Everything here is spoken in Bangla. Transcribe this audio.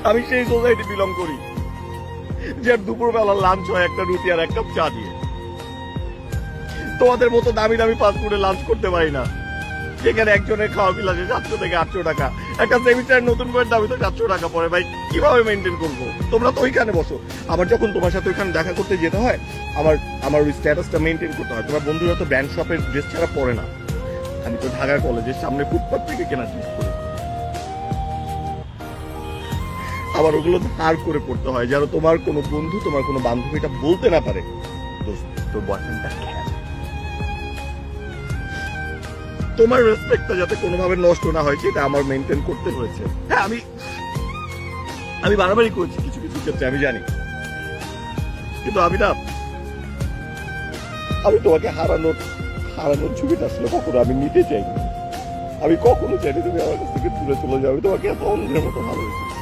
আমি সেই সোসাইটি বিলং করি যে দুপুরবেলা লাঞ্চ হয় একটা রুটি আর এক কাপ চা দিয়ে। তোমাদের মতো দামি দামি ফাস্টফুডে লাঞ্চ করতে পারি না, যেখানে একজনের খাওয়া বিল আছে 700 থেকে 800 টাকা। একটা সেমিস্টার নতুন বইয়ের দামি তো 700 টাকা পড়ে। ভাই কিভাবে মেনটেন করবো? তোমরা তো ওইখানে বসো, আবার যখন তোমার সাথে ওইখানে দেখা করতে যেতে হয় আমার ওই স্ট্যাটাসটা মেনটেন করতে হয়। তোমার বন্ধুরা তো ব্যান্ড শপের ড্রেস ছাড়া পরে না। আমি তো ঢাকা কলেজের সামনে ফুটপাথ থেকে কেনা ড্রেস পরে, আবার ওগুলো ধার করে পড়তে হয় যেন তোমার কোনো বন্ধু তোমার কোনো বান্ধবীটা বলতে না পারে তোর বয়ফ্রেন্ডটা খেয়াল। তোমার রেসপেক্টটা যাতে কোনোভাবে নষ্ট না হয় সেটা আমার মেনটেন করতে হয়েছে। হ্যাঁ, আমি বাড়াবাড়ি করছি কিছু কিছু ক্ষেত্রে, আমি জানি, কিন্তু আমি তোমাকে হারানোর ছবিটা আসলে কখনো আমি নিতে চাইনি। আমি কখনো চাইনি তুমি আমার কাছ থেকে দূরে চলে যাবে। তোমাকে এত অন্ধের মতো ভালোবেসেছি।